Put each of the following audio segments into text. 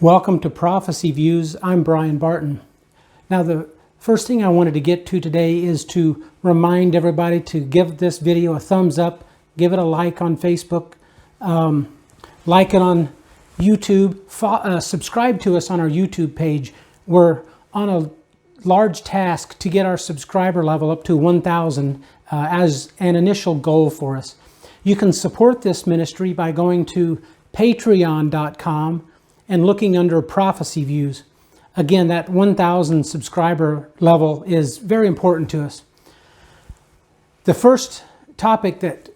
Welcome to Prophecy Views. I'm Brian Barton. Now, the first thing I wanted to get to today is to remind everybody to give this video a thumbs up, give it a like on Facebook, like it on YouTube, subscribe to us on our YouTube page. We're on a large task to get our subscriber level up to 1,000 as an initial goal for us. You can support this ministry by going to patreon.com and looking under Prophecy Views. Again, that 1,000 subscriber level is very important to us. The first topic that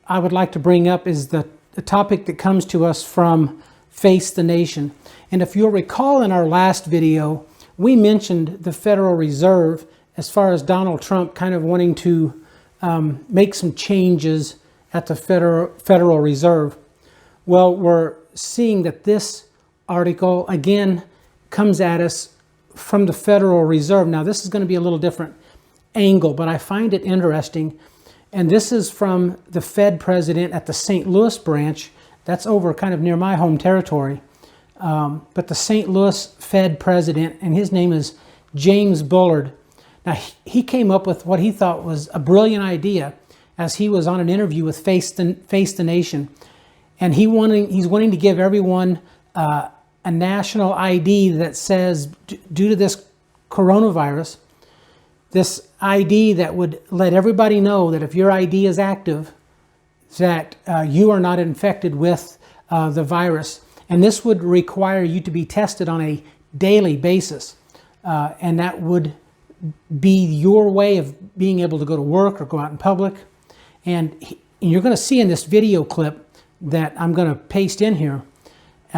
I would like to bring up is the topic that comes to us from Face the Nation. And if you'll recall in our last video, we mentioned the Federal Reserve as far as Donald Trump kind of wanting to make some changes at the Federal Reserve. Well, we're seeing that this article again comes at us from the Federal Reserve. Now, this is going to be a little different angle, but I find it interesting. And this is from the Fed president at the St. Louis branch. That's over kind of near my home territory. But the St. Louis Fed president, and his name is James Bullard. Now, he came up with what he thought was a brilliant idea as he was on an interview with Face the Nation. And he's wanting to give everyone a national ID that says, due to this coronavirus, this ID that would let everybody know that if your ID is active, that you are not infected with the virus. And this would require you to be tested on a daily basis. And that would be your way of being able to go to work or go out in public. And you're going to see in this video clip that I'm going to paste in here,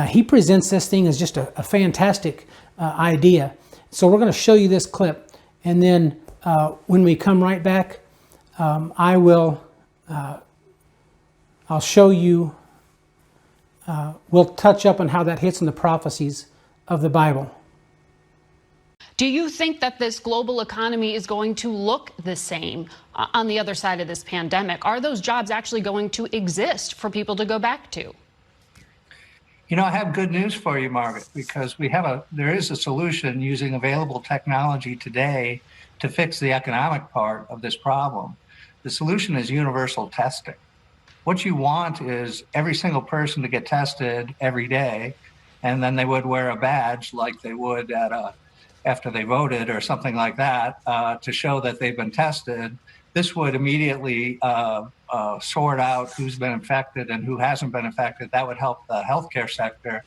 he presents this thing as just a fantastic idea. So we're going to show you this clip, and then when we come right back, I'll show you, we'll touch up on how that hits in the prophecies of the Bible. Do you think that this global economy is going to look the same on the other side of this pandemic? Are those jobs actually going to exist for people to go back to? You know, I have good news for you, Margaret, because there is a solution using available technology today to fix the economic part of this problem. The solution is universal testing. What you want is every single person to get tested every day, and then they would wear a badge like they would after they voted or something like that to show that they've been tested. This would immediately sort out who's been infected and who hasn't been infected. That would help the healthcare sector,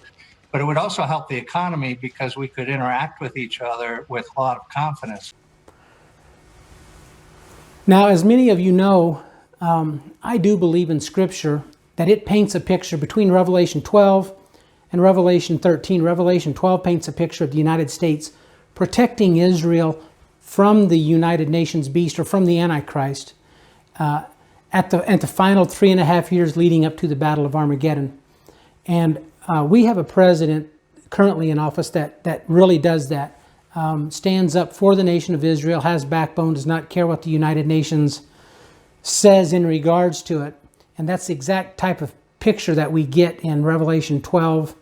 but it would also help the economy because we could interact with each other with a lot of confidence. Now, as many of you know, I do believe in Scripture that it paints a picture between Revelation 12 and Revelation 13. Revelation 12 paints a picture of the United States protecting Israel from the United Nations beast or from the Antichrist at the final 3.5 years leading up to the Battle of Armageddon. And we have a president currently in office that really does that, stands up for the nation of Israel, has backbone, does not care what the United Nations says in regards to it. And that's the exact type of picture that we get in Revelation 12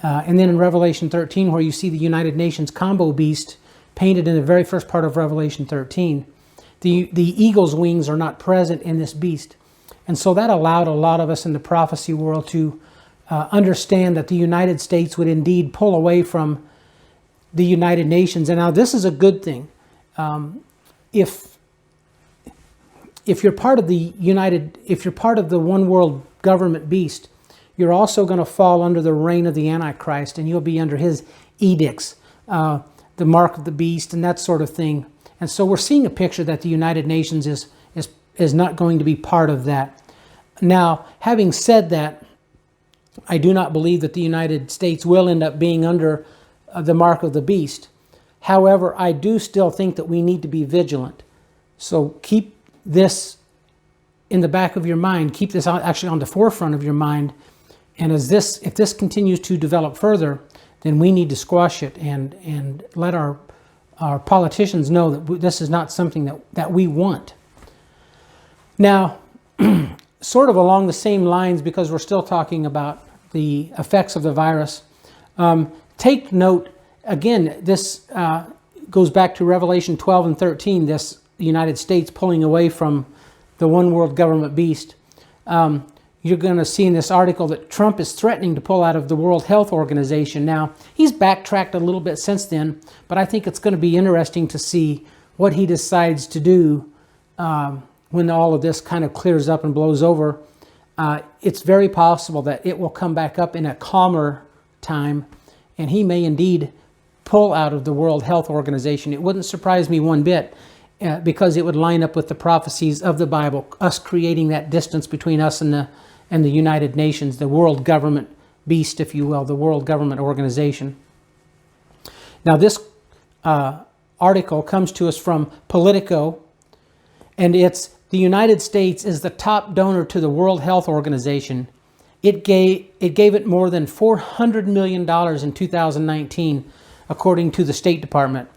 and then in Revelation 13, where you see the United Nations combo beast painted in the very first part of Revelation 13. The eagle's wings are not present in this beast. And so that allowed a lot of us in the prophecy world to understand that the United States would indeed pull away from the United Nations. And now this is a good thing. If you're part of the one world government beast, you're also going to fall under the reign of the Antichrist, and you'll be under his edicts, the mark of the beast and that sort of thing. And so we're seeing a picture that the United Nations is not going to be part of that. Now, having said that, I do not believe that the United States will end up being under the mark of the beast. However, I do still think that we need to be vigilant. So keep this in the back of your mind. Keep this actually on the forefront of your mind. And if this continues to develop further, then we need to squash it and let our politicians know that this is not something that we want. Now, sort of along the same lines, because we're still talking about the effects of the virus, Take note, again, this goes back to Revelation 12 and 13, this United States pulling away from the one world government beast. You're going to see in this article that Trump is threatening to pull out of the World Health Organization. Now, he's backtracked a little bit since then, but I think it's going to be interesting to see what he decides to do when all of this kind of clears up and blows over. It's very possible that it will come back up in a calmer time, and he may indeed pull out of the World Health Organization. It wouldn't surprise me one bit, because it would line up with the prophecies of the Bible, us creating that distance between us and the United Nations, the world government beast, if you will, the World Government Organization. Now, this article comes to us from Politico, and it's the United States is the top donor to the World Health Organization. It gave it more than $400 million in 2019, according to the State Department,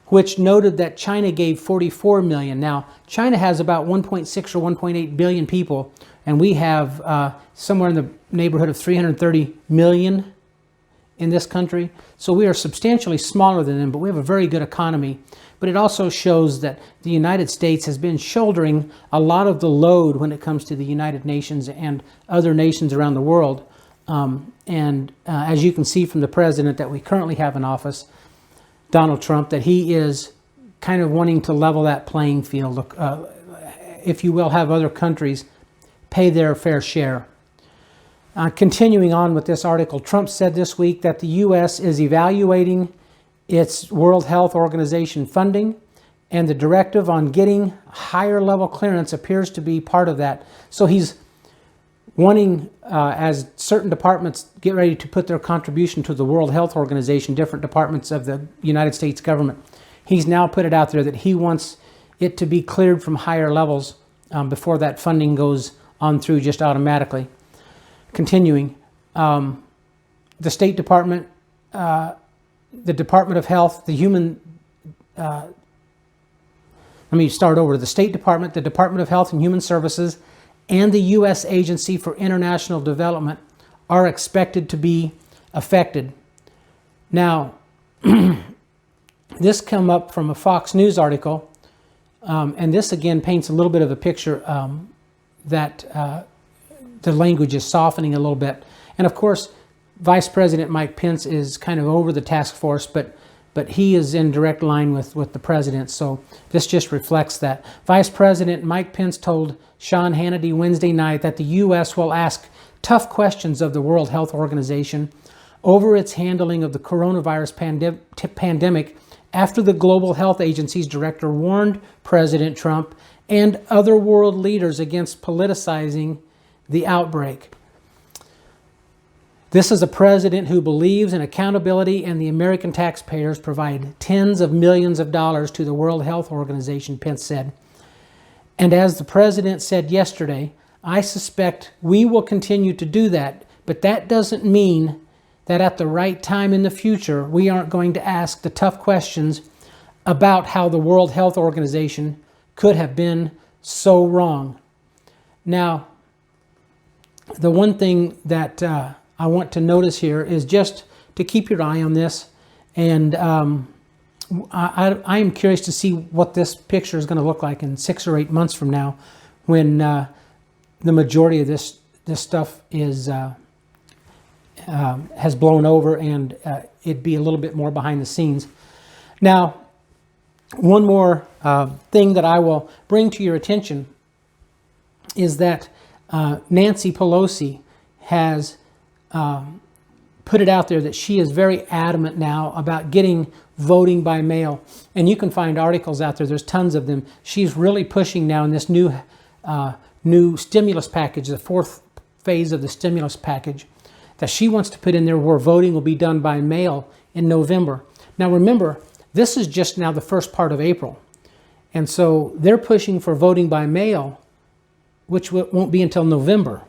which noted that China gave $44 million. Now, China has about 1.6 or 1.8 billion people, and we have somewhere in the neighborhood of 330 million in this country. So we are substantially smaller than them, but we have a very good economy. But it also shows that the United States has been shouldering a lot of the load when it comes to the United Nations and other nations around the world. As you can see from the president that we currently have in office, Donald Trump, that he is kind of wanting to level that playing field, if you will, have other countries pay their fair share. Continuing on with this article, Trump said this week that the U.S. is evaluating its World Health Organization funding, and the directive on getting higher level clearance appears to be part of that. So he's wanting, as certain departments get ready to put their contribution to the World Health Organization, different departments of the United States government, he's now put it out there that he wants it to be cleared from higher levels before that funding goes on through just automatically. Continuing, the State Department, the Department of Health, the State Department, the Department of Health and Human Services, and the U.S. Agency for International Development are expected to be affected. Now, this come up from a Fox News article, and this again paints a little bit of a picture that the language is softening a little bit. And of course, Vice President Mike Pence is kind of over the task force, but he is in direct line with the president. So this just reflects that. Vice President Mike Pence told Sean Hannity Wednesday night that the U.S. will ask tough questions of the World Health Organization over its handling of the coronavirus pandemic after the Global Health Agency's director warned President Trump and other world leaders against politicizing the outbreak. This is a president who believes in accountability, and the American taxpayers provide tens of millions of dollars to the World Health Organization, Pence said. And as the president said yesterday, I suspect we will continue to do that, but that doesn't mean that at the right time in the future, we aren't going to ask the tough questions about how the World Health Organization could have been so wrong. Now, the one thing that I want to notice here is just to keep your eye on this, and I am curious to see what this picture is going to look like in 6 or 8 months from now, when the majority of this stuff is has blown over, and it'd be a little bit more behind the scenes. Now, one more thing that I will bring to your attention is that Nancy Pelosi has put it out there that she is very adamant now about getting voting by mail. And you can find articles out there. There's tons of them. She's really pushing now in this new stimulus package, the fourth phase of the stimulus package, that she wants to put in there where voting will be done by mail in November. Now remember, this is just now the first part of April. And so they're pushing for voting by mail, which won't be until November.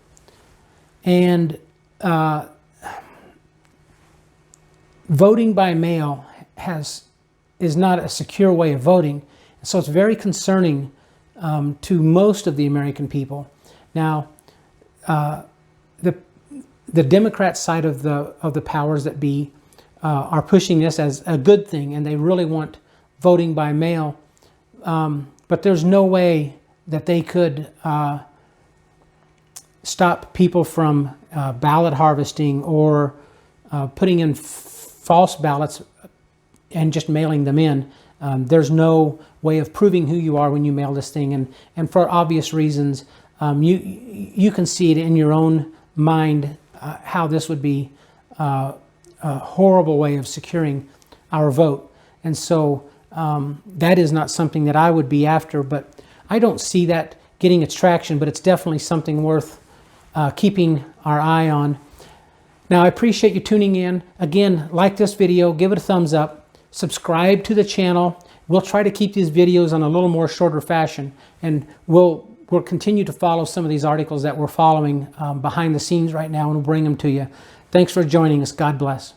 And voting by mail is not a secure way of voting. So it's very concerning to most of the American people. Now, the Democrat side of the powers that be are pushing this as a good thing, and they really want voting by mail. But there's no way that they could stop people from ballot harvesting or putting in false ballots and just mailing them in. There's no way of proving who you are when you mail this thing, and for obvious reasons, you can see it in your own mind how this would be a horrible way of securing our vote. And so that is not something that I would be after, but I don't see that getting its traction, but it's definitely something worth keeping our eye on. Now, I appreciate you tuning in. Again, like this video, give it a thumbs up, subscribe to the channel. We'll try to keep these videos on a little more shorter fashion, and we'll continue to follow some of these articles that we're following behind the scenes right now, and we'll bring them to you. Thanks for joining us. God bless.